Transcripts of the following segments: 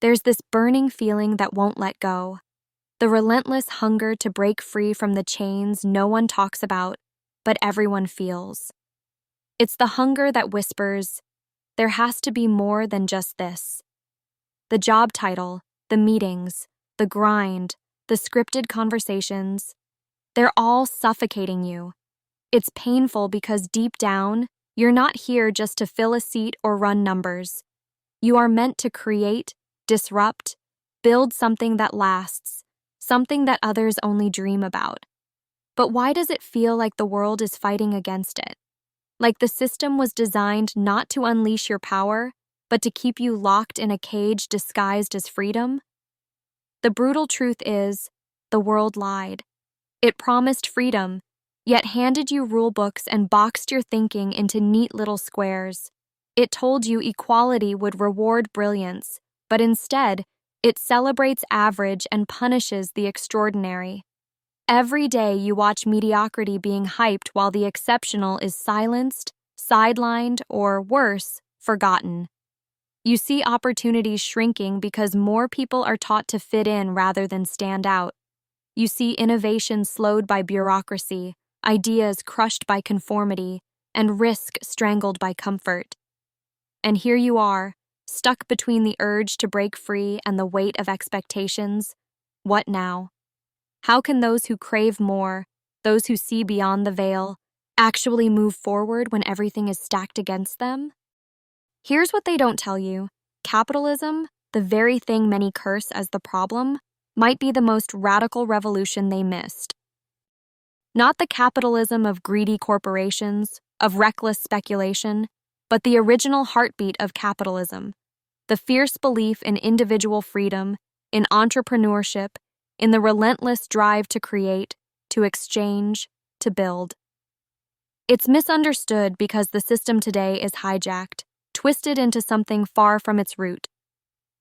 There's this burning feeling that won't let go, the relentless hunger to break free from the chains no one talks about, but everyone feels. It's the hunger that whispers, there has to be more than just this. The job title, the meetings, the grind, the scripted conversations, they're all suffocating you. It's painful because deep down, you're not here just to fill a seat or run numbers. You are meant to create, disrupt, build something that lasts, something that others only dream about. But why does it feel like the world is fighting against it? Like the system was designed not to unleash your power, but to keep you locked in a cage disguised as freedom? The brutal truth is, the world lied. It promised freedom, yet handed you rulebooks and boxed your thinking into neat little squares. It told you equality would reward brilliance, but instead, it celebrates average and punishes the extraordinary. Every day you watch mediocrity being hyped while the exceptional is silenced, sidelined, or worse, forgotten. You see opportunities shrinking because more people are taught to fit in rather than stand out. You see innovation slowed by bureaucracy, ideas crushed by conformity, and risk strangled by comfort. And here you are, stuck between the urge to break free and the weight of expectations. What now? How can those who crave more, those who see beyond the veil, actually move forward when everything is stacked against them? Here's what they don't tell you. Capitalism, the very thing many curse as the problem, might be the most radical revolution they missed. Not the capitalism of greedy corporations, of reckless speculation, but the original heartbeat of capitalism, the fierce belief in individual freedom, in entrepreneurship, in the relentless drive to create, to exchange, to build. It's misunderstood because the system today is hijacked, twisted into something far from its root.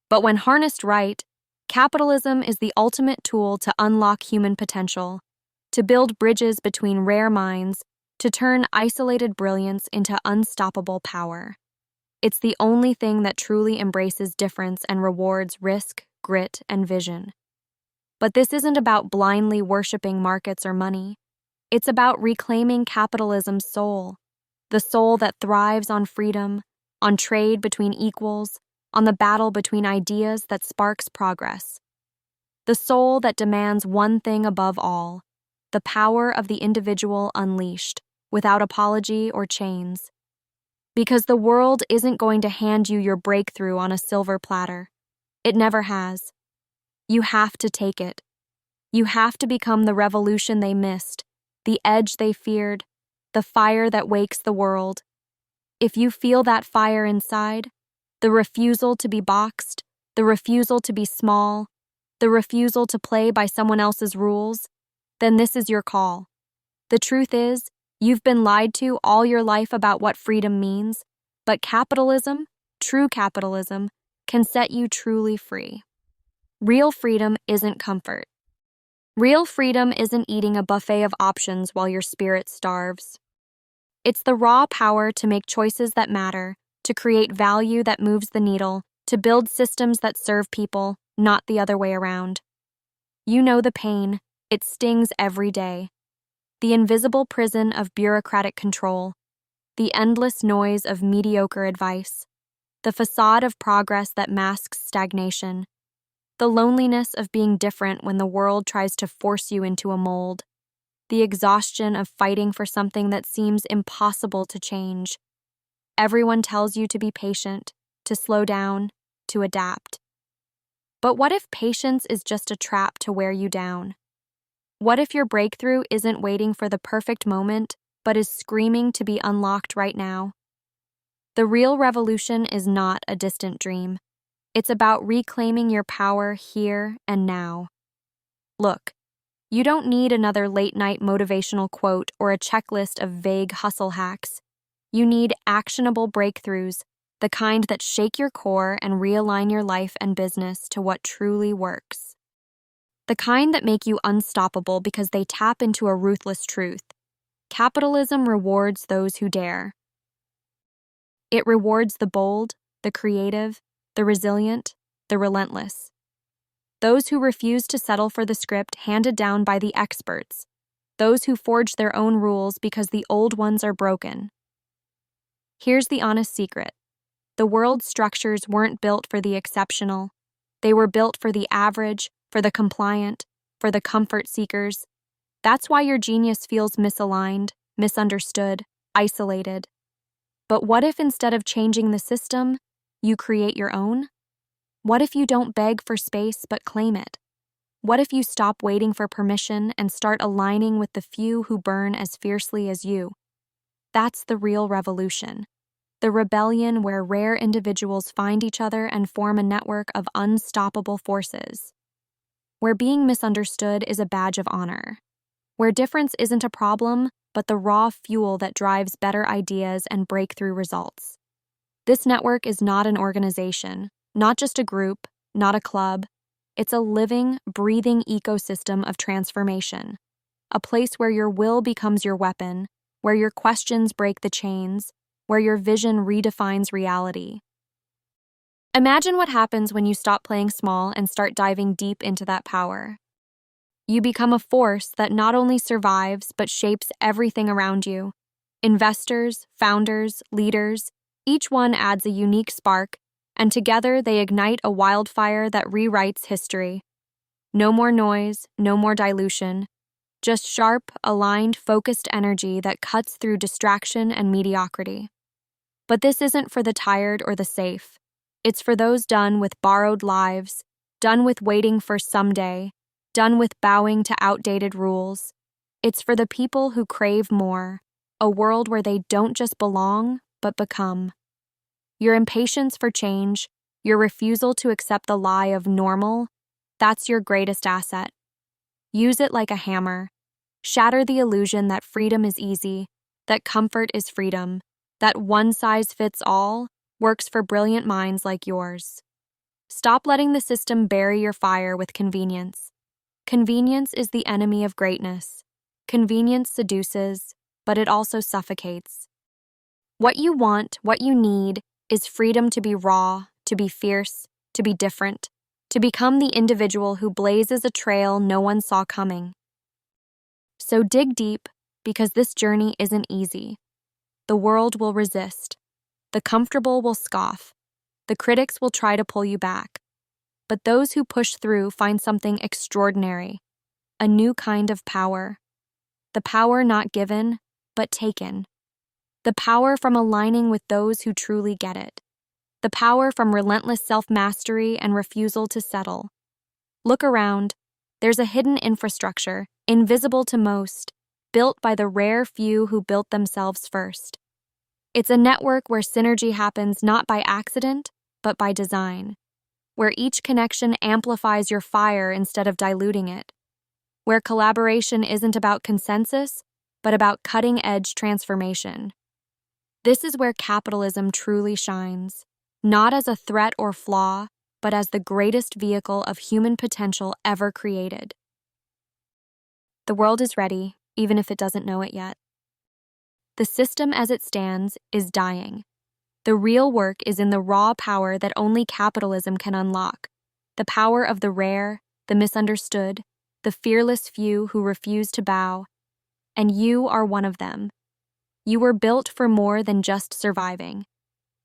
But when harnessed right, capitalism is the ultimate tool to unlock human potential, to build bridges between rare minds, to turn isolated brilliance into unstoppable power. It's the only thing that truly embraces difference and rewards risk, grit, and vision. But this isn't about blindly worshiping markets or money. It's about reclaiming capitalism's soul, the soul that thrives on freedom, on trade between equals, on the battle between ideas that sparks progress. The soul that demands one thing above all, the power of the individual unleashed, without apology or chains. Because the world isn't going to hand you your breakthrough on a silver platter. It never has. You have to take it. You have to become the revolution they missed, the edge they feared, the fire that wakes the world. If you feel that fire inside, the refusal to be boxed, the refusal to be small, the refusal to play by someone else's rules, then this is your call. The truth is, you've been lied to all your life about what freedom means, but capitalism, true capitalism, can set you truly free. Real freedom isn't comfort. Real freedom isn't eating a buffet of options while your spirit starves. It's the raw power to make choices that matter, to create value that moves the needle, to build systems that serve people, not the other way around. You know the pain. It stings every day. The invisible prison of bureaucratic control, the endless noise of mediocre advice, the facade of progress that masks stagnation, the loneliness of being different when the world tries to force you into a mold, the exhaustion of fighting for something that seems impossible to change. Everyone tells you to be patient, to slow down, to adapt. But what if patience is just a trap to wear you down? What if your breakthrough isn't waiting for the perfect moment, but is screaming to be unlocked right now? The real revolution is not a distant dream. It's about reclaiming your power here and now. Look, you don't need another late-night motivational quote or a checklist of vague hustle hacks. You need actionable breakthroughs, the kind that shake your core and realign your life and business to what truly works. The kind that make you unstoppable because they tap into a ruthless truth. Capitalism rewards those who dare. It rewards the bold, the creative, the resilient, the relentless. Those who refuse to settle for the script handed down by the experts, those who forge their own rules because the old ones are broken. Here's the honest secret. The world's structures weren't built for the exceptional. They were built for the average, for the compliant, for the comfort seekers. That's why your genius feels misaligned, misunderstood, isolated. But what if instead of changing the system, you create your own? What if you don't beg for space but claim it? What if you stop waiting for permission and start aligning with the few who burn as fiercely as you? That's the real revolution. The rebellion where rare individuals find each other and form a network of unstoppable forces. Where being misunderstood is a badge of honor. Where difference isn't a problem, but the raw fuel that drives better ideas and breakthrough results. This network is not an organization, not just a group, not a club. It's a living, breathing ecosystem of transformation. A place where your will becomes your weapon, where your questions break the chains, where your vision redefines reality. Imagine what happens when you stop playing small and start diving deep into that power. You become a force that not only survives but shapes everything around you. Investors, founders, leaders, each one adds a unique spark, and together they ignite a wildfire that rewrites history. No more noise, no more dilution, just sharp, aligned, focused energy that cuts through distraction and mediocrity. But this isn't for the tired or the safe. It's for those done with borrowed lives, done with waiting for someday, done with bowing to outdated rules. It's for the people who crave more, a world where they don't just belong, but become. Your impatience for change, your refusal to accept the lie of normal, that's your greatest asset. Use it like a hammer. Shatter the illusion that freedom is easy, that comfort is freedom, that one size fits all works for brilliant minds like yours. Stop letting the system bury your fire with convenience. Convenience is the enemy of greatness. Convenience seduces, but it also suffocates. What you want, what you need, is freedom to be raw, to be fierce, to be different, to become the individual who blazes a trail no one saw coming. So dig deep, because this journey isn't easy. The world will resist. The comfortable will scoff. The critics will try to pull you back. But those who push through find something extraordinary, a new kind of power. The power not given, but taken. The power from aligning with those who truly get it. The power from relentless self-mastery and refusal to settle. Look around. There's a hidden infrastructure, invisible to most, built by the rare few who built themselves first. It's a network where synergy happens not by accident, but by design. Where each connection amplifies your fire instead of diluting it. Where collaboration isn't about consensus, but about cutting-edge transformation. This is where capitalism truly shines, not as a threat or flaw, but as the greatest vehicle of human potential ever created. The world is ready, even if it doesn't know it yet. The system as it stands is dying. The real work is in the raw power that only capitalism can unlock, the power of the rare, the misunderstood, the fearless few who refuse to bow, and you are one of them. You were built for more than just surviving.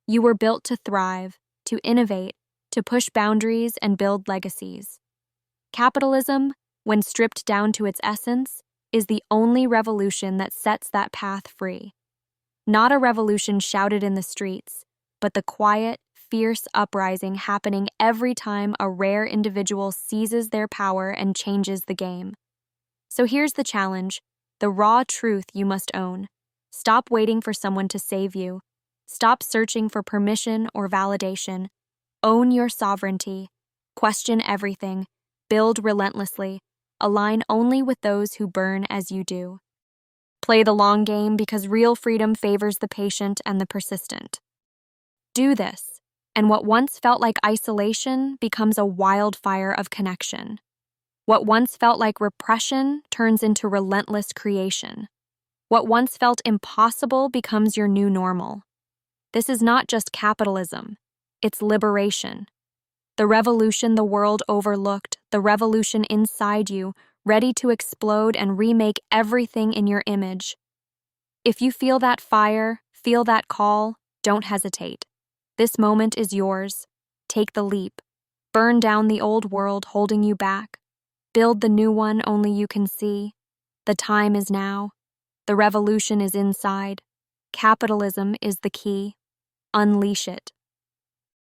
You were built to thrive, to innovate, to push boundaries and build legacies. Capitalism, when stripped down to its essence, is the only revolution that sets that path free. Not a revolution shouted in the streets, but the quiet, fierce uprising happening every time a rare individual seizes their power and changes the game. So here's the challenge, the raw truth you must own. Stop waiting for someone to save you. Stop searching for permission or validation. Own your sovereignty. Question everything. Build relentlessly. Align only with those who burn as you do. Play the long game because real freedom favors the patient and the persistent. Do this, and what once felt like isolation becomes a wildfire of connection. What once felt like repression turns into relentless creation. What once felt impossible becomes your new normal. This is not just capitalism, it's liberation. The revolution the world overlooked, the revolution inside you, ready to explode and remake everything in your image. If you feel that fire, feel that call, don't hesitate. This moment is yours. Take the leap. Burn down the old world holding you back. Build the new one only you can see. The time is now. The revolution is inside. Capitalism is the key. Unleash it.